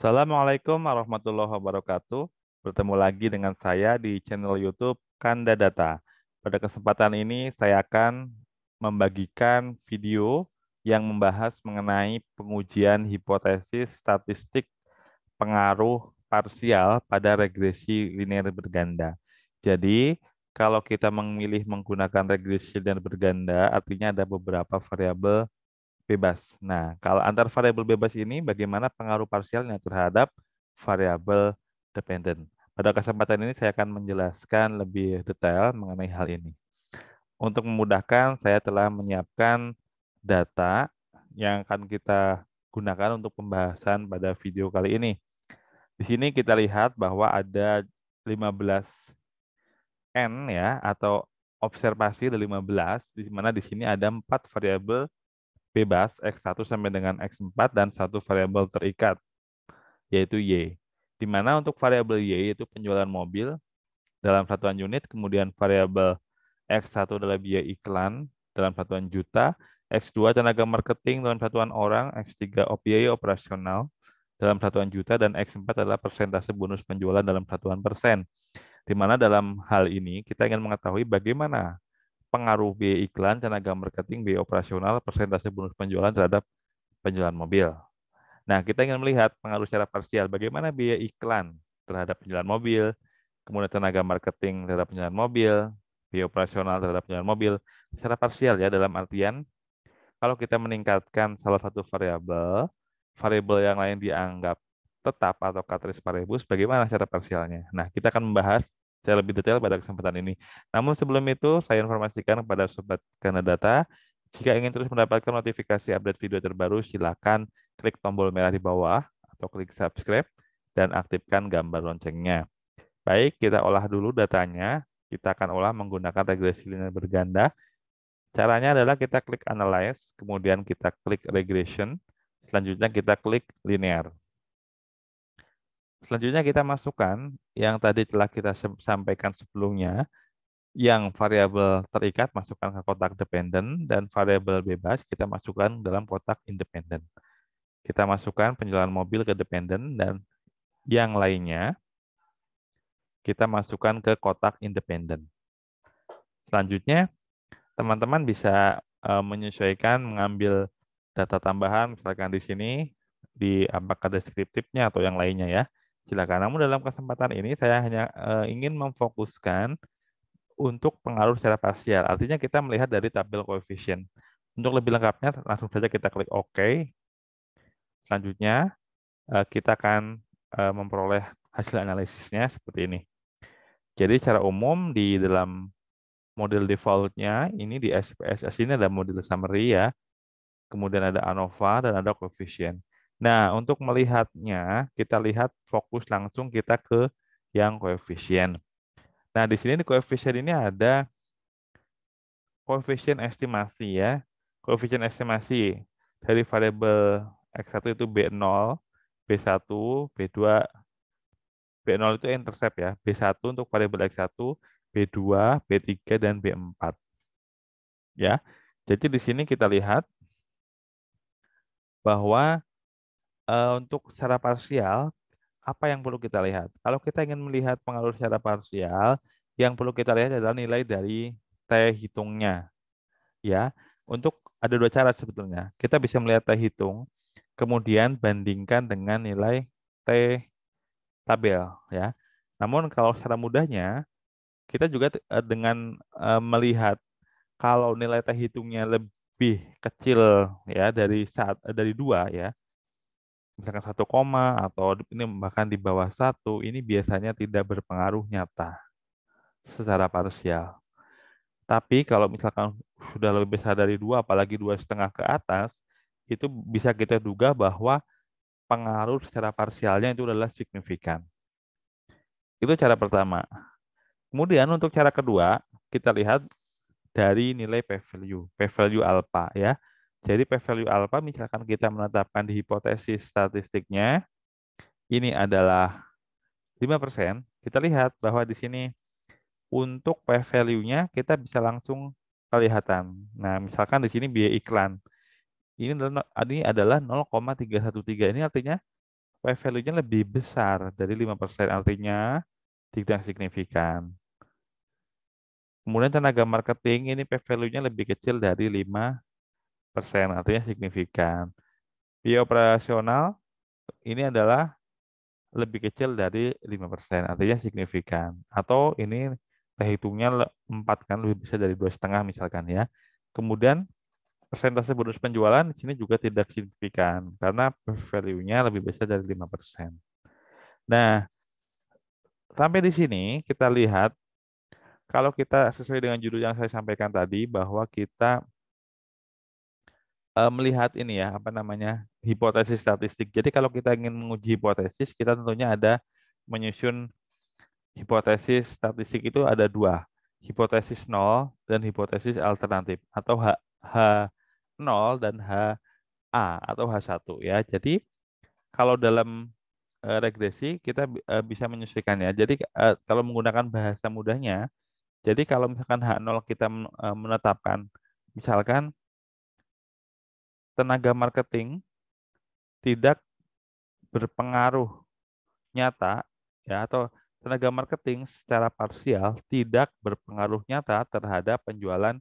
Assalamualaikum warahmatullahi wabarakatuh. Bertemu lagi dengan saya di channel YouTube Kanda Data. Pada kesempatan ini saya akan membagikan video yang membahas mengenai pengujian hipotesis statistik pengaruh parsial pada regresi linear berganda. Jadi, kalau kita memilih menggunakan regresi linear berganda, artinya ada beberapa variabel bebas. Nah, kalau antar variabel bebas ini bagaimana pengaruh parsialnya terhadap variabel dependen. Pada kesempatan ini saya akan menjelaskan lebih detail mengenai hal ini. Untuk memudahkan, saya telah menyiapkan data yang akan kita gunakan untuk pembahasan pada video kali ini. Di sini kita lihat bahwa ada 15 N ya, atau observasi dari 15, di mana di sini ada 4 variabel bebas X1 sampai dengan X4 dan satu variabel terikat yaitu Y. Di mana untuk variabel Y yaitu penjualan mobil dalam satuan unit, kemudian variabel X1 adalah biaya iklan dalam satuan juta, X2 tenaga marketing dalam satuan orang, X3 biaya operasional dalam satuan juta, dan X4 adalah persentase bonus penjualan dalam satuan persen. Di mana dalam hal ini kita ingin mengetahui bagaimana pengaruh biaya iklan, tenaga marketing, biaya operasional, persentase bonus penjualan terhadap penjualan mobil. Nah, kita ingin melihat pengaruh secara parsial bagaimana biaya iklan terhadap penjualan mobil, kemudian tenaga marketing terhadap penjualan mobil, biaya operasional terhadap penjualan mobil secara parsial ya, dalam artian kalau kita meningkatkan salah satu variabel, variabel yang lain dianggap tetap atau categoris paribus, bagaimana secara parsialnya. Nah, kita akan membahas secara lebih detail pada kesempatan ini. Namun sebelum itu, saya informasikan kepada Sobat Kanadata, jika ingin terus mendapatkan notifikasi update video terbaru, silakan klik tombol merah di bawah atau klik subscribe dan aktifkan gambar loncengnya. Baik, kita olah dulu datanya. Kita akan olah menggunakan regresi linear berganda. Caranya adalah kita klik Analyze, kemudian kita klik Regression, selanjutnya kita klik Linear. Selanjutnya kita masukkan yang tadi telah kita sampaikan sebelumnya, yang variabel terikat masukkan ke kotak dependen, dan variabel bebas kita masukkan dalam kotak independen. Kita masukkan penjualan mobil ke dependen, dan yang lainnya kita masukkan ke kotak independen. Selanjutnya, teman-teman bisa menyesuaikan, mengambil data tambahan, misalkan di sini, di apakah deskriptifnya atau yang lainnya ya. Silakan. Namun dalam kesempatan ini saya hanya ingin memfokuskan untuk pengaruh secara parsial. Artinya kita melihat dari tabel koefisien. Untuk lebih lengkapnya langsung saja kita klik OK. Selanjutnya kita akan memperoleh hasil analisisnya seperti ini. Jadi secara umum di dalam model default-nya ini di SPSS ini ada model summary ya. Kemudian ada ANOVA dan ada koefisien. Nah, untuk melihatnya, kita lihat fokus langsung kita ke yang koefisien. Nah, di sini di koefisien ini ada koefisien estimasi ya. Koefisien estimasi dari variabel X1 itu B0, B1, B2, B0 itu intercept ya. B1 untuk variabel X1, B2, B3, dan B4. Ya. Jadi di sini kita lihat bahwa untuk secara parsial, apa yang perlu kita lihat? Kalau kita ingin melihat pengaruh secara parsial, yang perlu kita lihat adalah nilai dari T hitungnya. Ya, untuk ada dua cara sebetulnya. Kita bisa melihat T hitung, kemudian bandingkan dengan nilai T tabel. Ya. Namun kalau secara mudahnya, kita juga dengan melihat kalau nilai T hitungnya lebih kecil ya dari 2 ya, misalkan 1, atau ini bahkan di bawah 1, ini biasanya tidak berpengaruh nyata secara parsial. Tapi kalau misalkan sudah lebih besar dari 2, apalagi 2,5 ke atas, itu bisa kita duga bahwa pengaruh secara parsialnya itu adalah signifikan. Itu cara pertama. Kemudian untuk cara kedua, kita lihat dari nilai p-value, p-value alpha ya. Jadi p-value alpha misalkan kita menetapkan di hipotesis statistiknya, ini adalah 5%, kita lihat bahwa di sini untuk p-value-nya kita bisa langsung kelihatan. Nah, misalkan di sini biaya iklan. Ini adalah 0,313. Ini artinya P-value-nya lebih besar dari 5%, artinya tidak signifikan. Kemudian tenaga marketing ini P-value-nya lebih kecil dari 5%, artinya signifikan. Biaya operasional ini adalah lebih kecil dari 5%, artinya signifikan. Atau ini hitungnya 4 kan, lebih besar dari 2,5 misalkan ya. Kemudian persentase bonus penjualan di sini juga tidak signifikan karena value-nya lebih besar dari 5%. Nah, sampai di sini kita lihat kalau kita sesuai dengan judul yang saya sampaikan tadi bahwa kita melihat ini ya, apa namanya, hipotesis statistik. Jadi kalau kita ingin menguji hipotesis, kita tentunya ada menyusun hipotesis statistik itu ada dua, hipotesis nol dan hipotesis alternatif atau H0 dan HA atau H1 ya. Jadi kalau dalam regresi kita bisa menyesuaikannya. Jadi kalau menggunakan bahasa mudahnya, jadi kalau misalkan H0 kita menetapkan misalkan tenaga marketing tidak berpengaruh nyata ya atau tenaga marketing secara parsial tidak berpengaruh nyata terhadap penjualan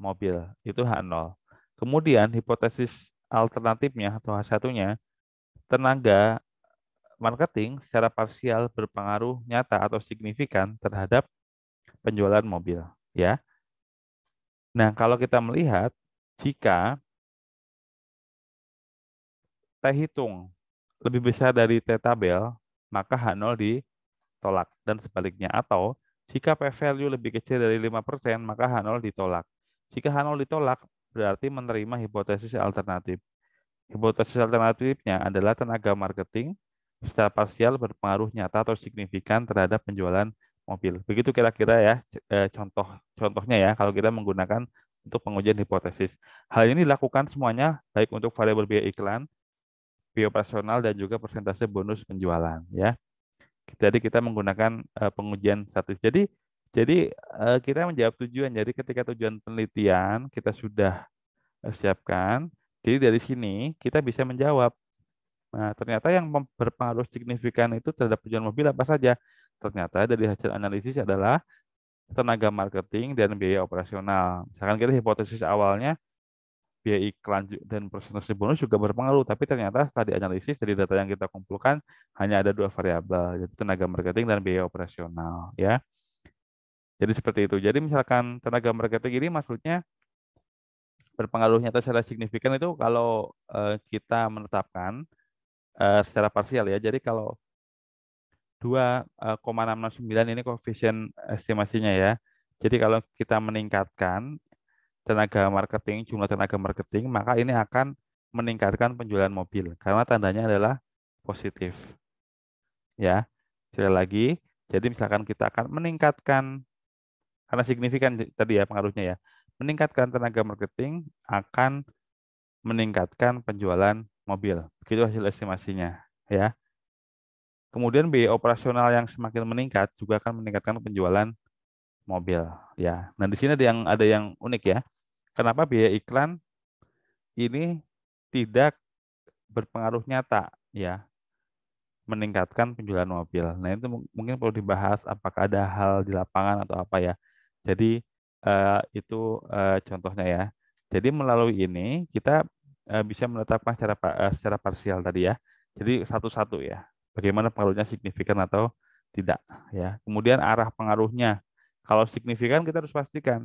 mobil. Itu H0. Kemudian hipotesis alternatifnya atau H1-nya, tenaga marketing secara parsial berpengaruh nyata atau signifikan terhadap penjualan mobil, ya. Nah, kalau kita melihat jika T hitung lebih besar dari T tabel, maka H0 ditolak dan sebaliknya. Atau jika P value lebih kecil dari 5%, maka H0 ditolak. Jika H0 ditolak, berarti menerima hipotesis alternatif. Hipotesis alternatifnya adalah tenaga marketing secara parsial berpengaruh nyata atau signifikan terhadap penjualan mobil. Begitu kira-kira ya contohnya ya kalau kita menggunakan untuk pengujian hipotesis. Hal ini dilakukan semuanya baik untuk variabel biaya iklan, biaya operasional dan juga persentase bonus penjualan ya. Jadi kita menggunakan pengujian statis. Jadi kita menjawab tujuan. Jadi ketika tujuan penelitian kita sudah siapkan, jadi dari sini kita bisa menjawab. Nah, ternyata yang berpengaruh signifikan itu terhadap penjualan mobil apa saja? Ternyata dari hasil analisis adalah tenaga marketing dan biaya operasional. Misalkan kita hipotesis awalnya biaya iklan dan persentase bonus juga berpengaruh, tapi ternyata setelah dianalisis dari data yang kita kumpulkan hanya ada dua variabel, yaitu tenaga marketing dan biaya operasional. Ya, jadi seperti itu. Jadi misalkan tenaga marketing ini maksudnya berpengaruh nyata secara signifikan itu kalau kita menetapkan secara parsial ya. Jadi kalau 2,669 ini koefisien estimasinya ya. Jadi kalau kita meningkatkan jumlah tenaga marketing, maka ini akan meningkatkan penjualan mobil karena tandanya adalah positif. Ya. Sekali lagi, jadi misalkan kita akan meningkatkan karena signifikan tadi ya pengaruhnya ya. Meningkatkan tenaga marketing akan meningkatkan penjualan mobil. Begitu hasil estimasinya, ya. Kemudian biaya operasional yang semakin meningkat juga akan meningkatkan penjualan mobil, ya. Nah, di sini ada yang unik ya. Kenapa biaya iklan ini tidak berpengaruh nyata, ya, meningkatkan penjualan mobil. Nah, itu mungkin perlu dibahas apakah ada hal di lapangan atau apa ya. Jadi itu contohnya ya. Jadi melalui ini kita bisa menetapkan secara parsial tadi ya. Jadi satu-satu ya. Bagaimana pengaruhnya signifikan atau tidak ya. Kemudian arah pengaruhnya. Kalau signifikan kita harus pastikan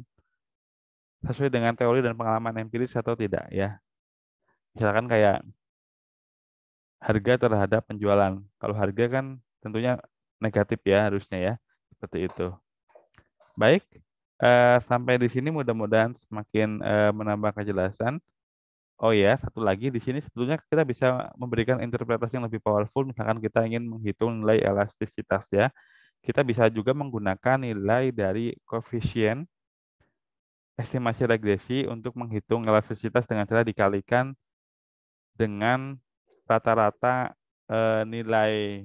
sesuai dengan teori dan pengalaman empiris atau tidak ya. Misalkan kayak harga terhadap penjualan. Kalau harga kan tentunya negatif ya harusnya ya. Seperti itu. Baik, sampai di sini mudah-mudahan semakin menambah kejelasan. Oh ya, satu lagi di sini sebetulnya kita bisa memberikan interpretasi yang lebih powerful. Misalkan kita ingin menghitung nilai elastisitas ya, kita bisa juga menggunakan nilai dari koefisien estimasi regresi untuk menghitung elastisitas dengan cara dikalikan dengan rata-rata nilai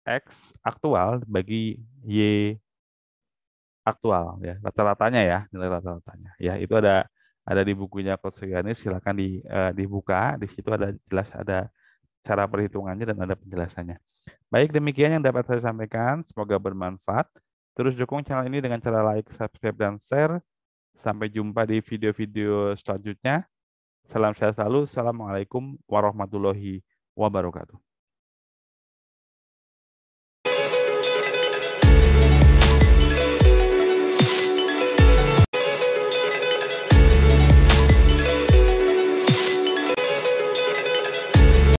X aktual bagi Y aktual ya, rata-ratanya ya, nilai rata-ratanya. Ya, itu ada di bukunya Coach Yohanes, silakan dibuka. Di situ ada jelas ada cara perhitungannya dan ada penjelasannya. Baik, demikian yang dapat saya sampaikan. Semoga bermanfaat. Terus dukung channel ini dengan cara like, subscribe, dan share. Sampai jumpa di video-video selanjutnya. Salam sehat selalu. Assalamualaikum warahmatullahi wabarakatuh.